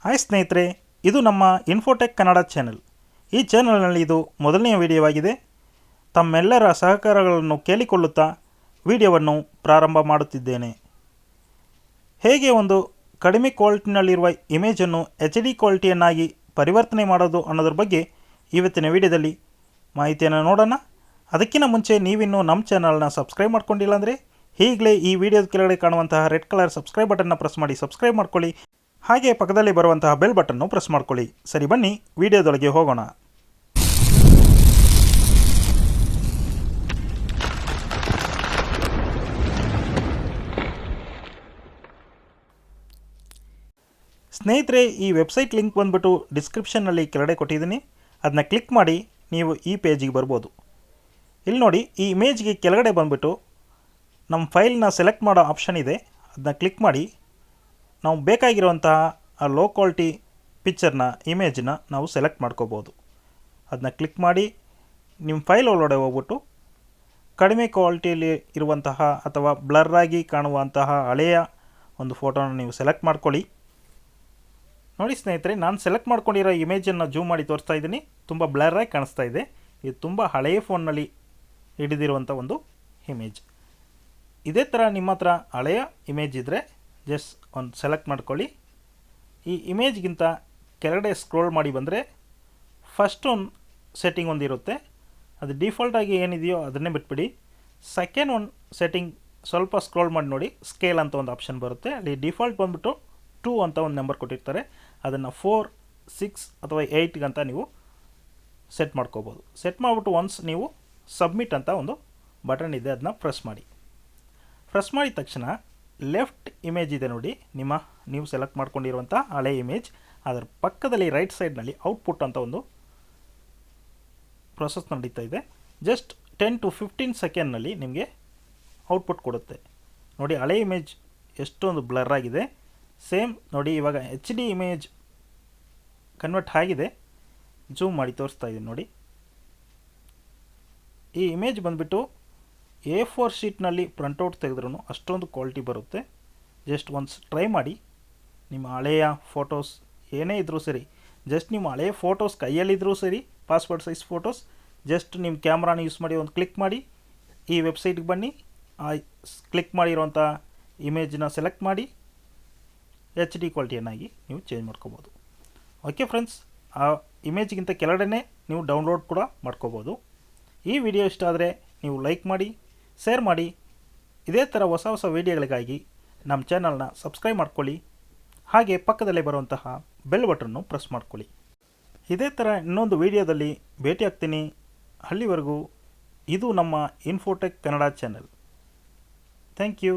Hi ಸ್ನೇಹಿತರೆ, ಇದು ನಮ್ಮ ಇನ್ಫೋಟೆಕ್ ಕನ್ನಡ ಚಾನೆಲ್. ಈ ಚಾನೆಲ್ನಲ್ಲಿ ಇದು ಮೊದಲನೆಯ ವಿಡಿಯೋವಾಗಿದೆ. ತಮ್ಮೆಲ್ಲರ ಸಹಕಾರಗಳನ್ನು ಕೇಳಿಕೊಳ್ಳುತ್ತಾ ವಿಡಿಯೋವನ್ನು ಪ್ರಾರಂಭ ಮಾಡುತ್ತಿದ್ದೇನೆ. ಹೇಗೆ ಒಂದು ಕಡಿಮೆ ಕ್ವಾಲಿಟಿನಲ್ಲಿರುವ ಇಮೇಜನ್ನು HD ಕ್ವಾಲಿಟಿಯನ್ನಾಗಿ ಪರಿವರ್ತನೆ ಮಾಡೋದು ಅನ್ನೋದ್ರ ಬಗ್ಗೆ ಇವತ್ತಿನ ವಿಡಿಯೋದಲ್ಲಿ ಮಾಹಿತಿಯನ್ನು ನೋಡೋಣ. ಅದಕ್ಕಿಂತ ಮುಂಚೆ ನೀವಿನ್ನೂ ನಮ್ಮ ಚಾನಲ್ನ ಸಬ್ಸ್ಕ್ರೈಬ್ ಮಾಡ್ಕೊಂಡಿಲ್ಲ ಅಂದರೆ ಈಗಲೇ ಈ ವಿಡಿಯೋದ ಕೆಳಗಡೆ ಕಾಣುವಂತಹ ರೆಡ್ ಕಲರ್ ಸಬ್ಸ್ಕ್ರೈಬ್ ಬಟನ್ನ ಪ್ರೆಸ್ ಮಾಡಿ ಸಬ್ಸ್ಕ್ರೈಬ್ ಮಾಡ್ಕೊಳ್ಳಿ. ಹಾಗೆ ಪಕ್ಕದಲ್ಲಿ ಬರುವಂತಹ ಬೆಲ್ ಬಟನ್ನು ಪ್ರೆಸ್ ಮಾಡ್ಕೊಳ್ಳಿ. ಸರಿ, ಬನ್ನಿ ವಿಡಿಯೋದೊಳಗೆ ಹೋಗೋಣ. ಸ್ನೇಹಿತರೆ, ಈ ವೆಬ್ಸೈಟ್ ಲಿಂಕ್ ಬಂದುಬಿಟ್ಟು ಡಿಸ್ಕ್ರಿಪ್ಷನ್ನಲ್ಲಿ ಕೆಳಗಡೆ ಕೊಟ್ಟಿದ್ದೀನಿ. ಅದನ್ನ ಕ್ಲಿಕ್ ಮಾಡಿ ನೀವು ಈ ಪೇಜಿಗೆ ಬರ್ಬೋದು. ಇಲ್ಲಿ ನೋಡಿ, ಈ ಇಮೇಜ್ಗೆ ಕೆಳಗಡೆ ಬಂದುಬಿಟ್ಟು ನಮ್ಮ ಫೈಲ್ನ ಸೆಲೆಕ್ಟ್ ಮಾಡೋ ಆಪ್ಷನ್ ಇದೆ. ಅದನ್ನ ಕ್ಲಿಕ್ ಮಾಡಿ ನಾವು ಬೇಕಾಗಿರುವಂತಹ ಆ ಲೋ ಕ್ವಾಲಿಟಿ ಪಿಕ್ಚರ್ನ ಇಮೇಜನ್ನ ನಾವು ಸೆಲೆಕ್ಟ್ ಮಾಡ್ಕೋಬೋದು. ಅದನ್ನ ಕ್ಲಿಕ್ ಮಾಡಿ ನಿಮ್ಮ ಫೈಲ್ ಒಳಗಡೆ ಹೋಗ್ಬಿಟ್ಟು ಕಡಿಮೆ ಕ್ವಾಲಿಟಿಯಲ್ಲಿ ಇರುವಂತಹ ಅಥವಾ ಬ್ಲರ್ರಾಗಿ ಕಾಣುವಂತಹ ಹಳೆಯ ಒಂದು ಫೋಟೋನ ನೀವು ಸೆಲೆಕ್ಟ್ ಮಾಡ್ಕೊಳ್ಳಿ. ನೋಡಿ ಸ್ನೇಹಿತರೆ, ನಾನು ಸೆಲೆಕ್ಟ್ ಮಾಡ್ಕೊಂಡಿರೋ ಇಮೇಜನ್ನು ಜೂಮ್ ಮಾಡಿ ತೋರಿಸ್ತಾ ಇದ್ದೀನಿ. ತುಂಬ ಬ್ಲರ್ರಾಗಿ ಕಾಣಿಸ್ತಾ ಇದೆ. ಇದು ತುಂಬ ಹಳೆಯ ಫೋನ್ನಲ್ಲಿ ಹಿಡಿದಿರುವಂಥ ಒಂದು ಇಮೇಜ್. ಇದೇ ಥರ ನಿಮ್ಮ ಹತ್ರ ಹಳೆಯ ಇಮೇಜ್ ಇದ್ದರೆ ಜಸ್ಟ್ ಒಂದು ಸೆಲೆಕ್ಟ್ ಮಾಡ್ಕೊಳ್ಳಿ. ಈ ಇಮೇಜ್ಗಿಂತ ಕೆಳಗಡೆ ಸ್ಕ್ರೋಲ್ ಮಾಡಿ ಬಂದರೆ ಫಸ್ಟ್ ಒಂದು ಸೆಟ್ಟಿಂಗ್ ಒಂದಿರುತ್ತೆ. ಅದು ಡಿಫಾಲ್ಟಾಗಿ ಏನಿದೆಯೋ ಅದನ್ನೇ ಬಿಟ್ಬಿಡಿ. ಸೆಕೆಂಡ್ ಒಂದು ಸೆಟ್ಟಿಂಗ್ ಸ್ವಲ್ಪ ಸ್ಕ್ರೋಲ್ ಮಾಡಿ ನೋಡಿ, ಸ್ಕೇಲ್ ಅಂತ ಒಂದು ಆಪ್ಷನ್ ಬರುತ್ತೆ. ಅಲ್ಲಿ ಡಿಫಾಲ್ಟ್ ಬಂದುಬಿಟ್ಟು 2 ಅಂತ ಒಂದು ನಂಬರ್ ಕೊಟ್ಟಿರ್ತಾರೆ. ಅದನ್ನು 4, 6 ಅಥವಾ 8 ಅಂತ ನೀವು ಸೆಟ್ ಮಾಡ್ಕೋಬೋದು. ಸೆಟ್ ಮಾಡಿಬಿಟ್ಟು ಒನ್ಸ್ ನೀವು ಸಬ್ಮಿಟ್ ಅಂತ ಒಂದು ಬಟನ್ ಇದೆ, ಅದನ್ನ ಪ್ರೆಸ್ ಮಾಡಿ. ಪ್ರೆಸ್ ಮಾಡಿದ ತಕ್ಷಣ ಲೆಫ್ಟ್ ಇಮೇಜ್ ಇದೆ ನೋಡಿ, ನೀವು ಸೆಲೆಕ್ಟ್ ಮಾಡ್ಕೊಂಡಿರುವಂಥ ಹಳೆ ಇಮೇಜ್. ಅದರ ಪಕ್ಕದಲ್ಲಿ ರೈಟ್ ಸೈಡ್ನಲ್ಲಿ ಔಟ್ಪುಟ್ ಅಂತ ಒಂದು ಪ್ರೊಸೆಸ್ ನಡೀತಾ ಇದೆ. ಜಸ್ಟ್ 10 to 15 ಸೆಕೆಂಡ್ನಲ್ಲಿ ನಿಮಗೆ ಔಟ್ಪುಟ್ ಕೊಡುತ್ತೆ. ನೋಡಿ, ಹಳೆ ಇಮೇಜ್ ಎಷ್ಟೊಂದು ಬ್ಲರ್ ಆಗಿದೆ. ಸೇಮ್ ನೋಡಿ, ಇವಾಗ HD ಇಮೇಜ್ ಕನ್ವರ್ಟ್ ಆಗಿದೆ. ಜೂಮ್ ಮಾಡಿ ತೋರಿಸ್ತಾ ಇದ್ದೀನಿ ನೋಡಿ. ಈ ಇಮೇಜ್ ಬಂದುಬಿಟ್ಟು A4 ಶೀಟ್ನಲ್ಲಿ ಪ್ರಿಂಟೌಟ್ ತೆಗೆದ್ರೂ ಅಷ್ಟೊಂದು ಕ್ವಾಲಿಟಿ ಬರುತ್ತೆ. ಜಸ್ಟ್ ಒನ್ಸ್ ಟ್ರೈ ಮಾಡಿ. ನಿಮ್ಮ ಹಳೆಯ ಫೋಟೋಸ್ ಏನೇ ಇದ್ದರೂ ಸರಿ, ಜಸ್ಟ್ ನಿಮ್ಮ ಹಳೆಯ ಫೋಟೋಸ್ ಕೈಯಲ್ಲಿದ್ದರೂ ಸರಿ, ಪಾಸ್ಪೋರ್ಟ್ ಸೈಜ್ ಫೋಟೋಸ್, ಜಸ್ಟ್ ನಿಮ್ಮ ಕ್ಯಾಮ್ರಾನ ಯೂಸ್ ಮಾಡಿ ಒಂದು ಕ್ಲಿಕ್ ಮಾಡಿ ಈ ವೆಬ್ಸೈಟ್ಗೆ ಬನ್ನಿ. ಆ ಕ್ಲಿಕ್ ಮಾಡಿರೋಂಥ ಇಮೇಜನ್ನ ಸೆಲೆಕ್ಟ್ ಮಾಡಿ HD ಕ್ವಾಲಿಟಿಯನ್ನಾಗಿ ನೀವು ಚೇಂಜ್ ಮಾಡ್ಕೋಬೋದು. ಓಕೆ ಫ್ರೆಂಡ್ಸ್, ಆ ಇಮೇಜ್ಗಿಂತ ಕೆಳಗಡೆ ನೀವು ಡೌನ್ಲೋಡ್ ಕೂಡ ಮಾಡ್ಕೋಬೋದು. ಈ ವಿಡಿಯೋ ಇಷ್ಟ ಆದರೆ ನೀವು ಲೈಕ್ ಮಾಡಿ, ಶೇರ್ ಮಾಡಿ. ಇದೇ ಥರ ಹೊಸ ಹೊಸ ವೀಡಿಯೋಗಳಿಗಾಗಿ ನಮ್ಮ ಚಾನಲ್ನ ಸಬ್ಸ್ಕ್ರೈಬ್ ಮಾಡ್ಕೊಳ್ಳಿ. ಹಾಗೆ ಪಕ್ಕದಲ್ಲೇ ಬರುವಂತಹ ಬೆಲ್ ಬಟನ್ನು ಪ್ರೆಸ್ ಮಾಡ್ಕೊಳ್ಳಿ. ಇದೇ ಥರ ಇನ್ನೊಂದು ವಿಡಿಯೋದಲ್ಲಿ ಭೇಟಿ ಆಗ್ತೀನಿ. ಅಲ್ಲಿವರೆಗೂ ಇದು ನಮ್ಮ Infotech Kannada channel. Thank you.